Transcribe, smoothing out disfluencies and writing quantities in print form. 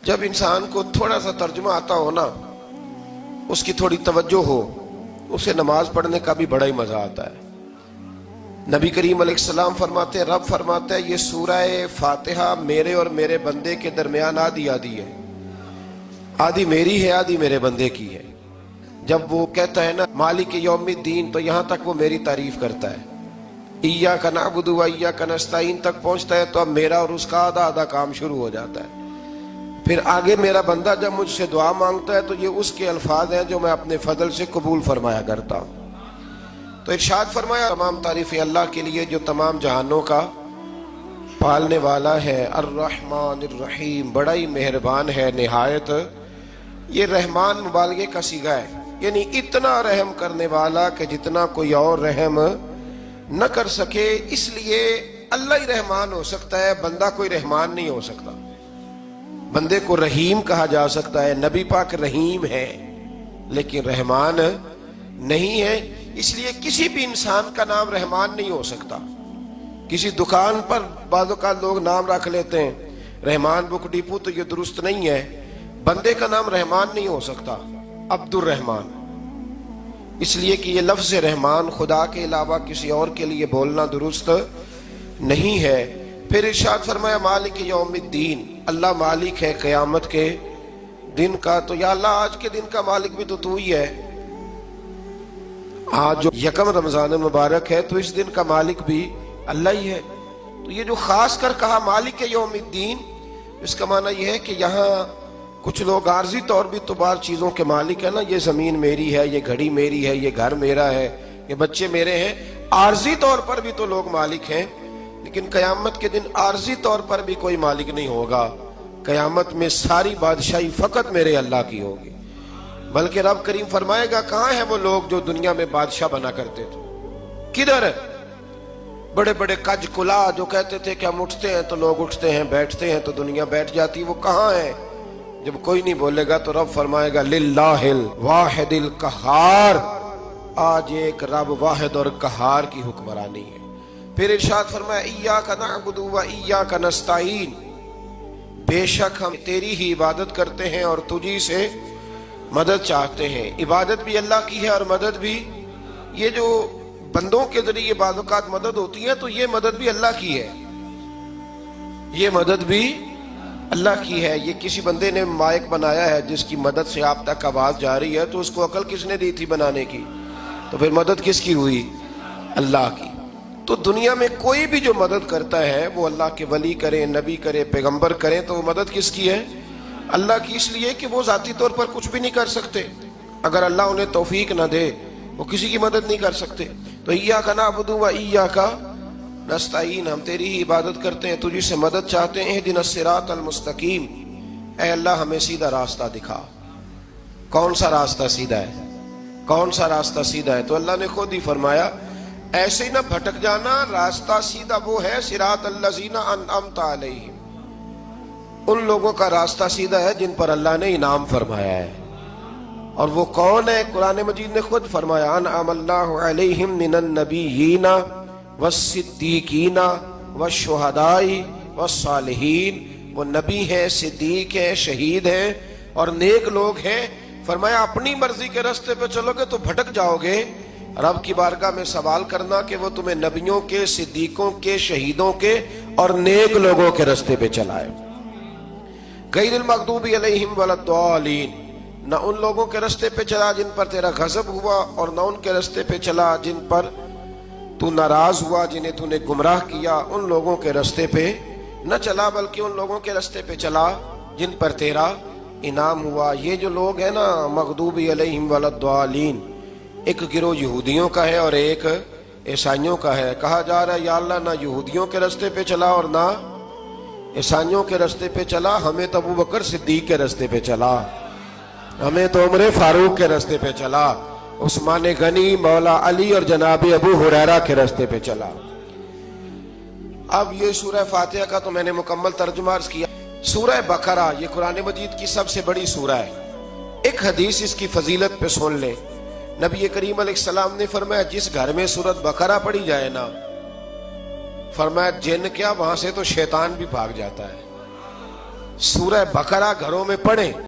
جب انسان کو تھوڑا سا ترجمہ آتا ہو نا، اس کی تھوڑی توجہ ہو، اسے نماز پڑھنے کا بھی بڑا ہی مزہ آتا ہے۔ نبی کریم علیہ السلام فرماتے ہیں، رب فرماتا ہے یہ سورہ فاتحہ میرے اور میرے بندے کے درمیان آدھی آدھی ہے، آدھی میری ہے آدھی میرے بندے کی ہے۔ جب وہ کہتا ہے نا مالک یوم الدین، تو یہاں تک وہ میری تعریف کرتا ہے، ایاک نعبد و ایاک نستعین تک پہنچتا ہے تو اب میرا اور اس کا آدھا آدھا کام شروع ہو جاتا ہے۔ پھر آگے میرا بندہ جب مجھ سے دعا مانگتا ہے تو یہ اس کے الفاظ ہیں جو میں اپنے فضل سے قبول فرمایا کرتا ہوں۔ تو ارشاد فرمایا تمام تعریفیں اللہ کے لیے جو تمام جہانوں کا پالنے والا ہے، الرحمن الرحیم، بڑا ہی مہربان ہے نہایت۔ یہ رحمان مبالغے کا صیغہ ہے، یعنی اتنا رحم کرنے والا کہ جتنا کوئی اور رحم نہ کر سکے، اس لیے اللہ ہی رحمان ہو سکتا ہے، بندہ کوئی رحمان نہیں ہو سکتا۔ بندے کو رحیم کہا جا سکتا ہے، نبی پاک رحیم ہے لیکن رحمان نہیں ہے، اس لیے کسی بھی انسان کا نام رحمان نہیں ہو سکتا۔ کسی دکان پر بعض اوقات لوگ نام رکھ لیتے ہیں رحمان بک ڈپو، تو یہ درست نہیں ہے۔ بندے کا نام رحمان نہیں ہو سکتا، عبد الرحمان، اس لیے کہ یہ لفظ رحمان خدا کے علاوہ کسی اور کے لیے بولنا درست نہیں ہے۔ پھر ارشاد فرمایا مالک یوم الدین، اللہ مالک ہے قیامت کے دن کا۔ تو یا اللہ آج کے دن کا مالک بھی تو ہی ہے، آج جو یکم رمضان مبارک ہے تو اس دن کا مالک بھی اللہ ہی ہے۔ تو یہ جو خاص کر کہا مالک یوم الدین، اس کا معنی یہ ہے کہ یہاں کچھ لوگ عارضی طور بھی تو بعض چیزوں کے مالک ہیں نا، یہ زمین میری ہے، یہ گھڑی میری ہے، یہ گھر میرا ہے، یہ بچے میرے ہیں، عارضی طور پر بھی تو لوگ مالک ہیں۔ لیکن قیامت کے دن عارضی طور پر بھی کوئی مالک نہیں ہوگا، قیامت میں ساری بادشاہی فقط میرے اللہ کی ہوگی۔ بلکہ رب کریم فرمائے گا کہاں ہیں وہ لوگ جو دنیا میں بادشاہ بنا کرتے تھے، کدھر؟ بڑے بڑے کج کلا جو کہتے تھے کہ ہم اٹھتے ہیں تو لوگ اٹھتے ہیں، بیٹھتے ہیں تو دنیا بیٹھ جاتی، وہ کہاں ہیں؟ جب کوئی نہیں بولے گا تو رب فرمائے گا للہ الواحد القہار، آج ایک رب واحد اور قہار کی حکمرانی ہے۔ پھر ارشاد فرمایا ایاک نعبد و ایاک نستعین، بے شک ہم تیری ہی عبادت کرتے ہیں اور تجھی سے مدد چاہتے ہیں۔ عبادت بھی اللہ کی ہے اور مدد بھی، یہ جو بندوں کے ذریعے بعض اوقات مدد ہوتی ہے تو یہ مدد بھی اللہ کی ہے، یہ مدد بھی اللہ کی ہے۔ یہ کسی بندے نے مائک بنایا ہے جس کی مدد سے آپ تک آواز جا رہی ہے، تو اس کو عقل کس نے دی تھی بنانے کی؟ تو پھر مدد کس کی ہوئی؟ اللہ کی۔ تو دنیا میں کوئی بھی جو مدد کرتا ہے وہ اللہ کے ولی کریں، نبی کرے، پیغمبر کریں، تو وہ مدد کس کی ہے؟ اللہ کی، اس لیے کہ وہ ذاتی طور پر کچھ بھی نہیں کر سکتے۔ اگر اللہ انہیں توفیق نہ دے وہ کسی کی مدد نہیں کر سکتے۔ تو ایاک نعبد و ایاک نستعین، ہم تیری ہی عبادت کرتے ہیں، تجھی سے مدد چاہتے ہیں۔ اہدنا الصراط المستقیم، اے اللہ ہمیں سیدھا راستہ دکھا۔ کون سا راستہ سیدھا ہے؟ کون سا راستہ سیدھا ہے؟ تو اللہ نے خود ہی فرمایا ایسے ہی نہ بھٹک جانا، راستہ سیدھا وہ ہے صراط الذین انعمت علیہم، ان لوگوں کا راستہ سیدھا ہے جن پر اللہ نے انعام فرمایا ہے۔ اور وہ کون ہے؟ قرآن مجید نے خود فرمایا انعم اللہ علیہم من النبیین والصدیقین والشہداء والصالحین، وہ نبی ہیں، صدیق ہیں، شہید ہیں اور نیک لوگ ہیں۔ فرمایا اپنی مرضی کے راستے پہ چلو گے تو بھٹک جاؤ گے، رب کی بارگاہ میں سوال کرنا کہ وہ تمہیں نبیوں کے، صدیقوں کے، شہیدوں کے اور نیک لوگوں کے راستے پہ چلائے۔ غیر المغضوب علیہم ولا الضالین، نہ ان لوگوں کے راستے پہ چلا جن پر تیرا غضب ہوا، اور نہ ان کے راستے پہ چلا جن پر تو ناراض ہوا، جنہیں تو نے گمراہ کیا، ان لوگوں کے راستے پہ نہ چلا، بلکہ ان لوگوں کے راستے پہ چلا جن پر تیرا انعام ہوا۔ یہ جو لوگ ہیں نا مغضوب علیہم ولا الضالین، ایک گروہ یہودیوں کا ہے اور ایک عیسائیوں کا ہے۔ کہا جا رہا ہے یا اللہ نہ یہودیوں کے راستے پہ چلا اور نہ عیسائیوں کے راستے پہ چلا، ہمیں تو ابو بکر صدیق کے راستے پہ چلا، ہمیں تو عمر فاروق کے راستے پہ چلا، عثمان غنی، مولا علی اور جناب ابو ہریرہ کے راستے پہ چلا۔ اب یہ سورہ فاتحہ کا تو میں نے مکمل ترجمہ عرض کیا۔ سورہ بقرہ یہ قرآن مجید کی سب سے بڑی سورہ ہے۔ ایک حدیث اس کی فضیلت پہ سن لیں۔ نبی کریم علیہ السلام نے فرمایا جس گھر میں سورۃ بقرہ پڑھی جائے نا، فرمایا جن کیا وہاں سے تو شیطان بھی بھاگ جاتا ہے۔ سورہ بقرہ گھروں میں پڑھیں.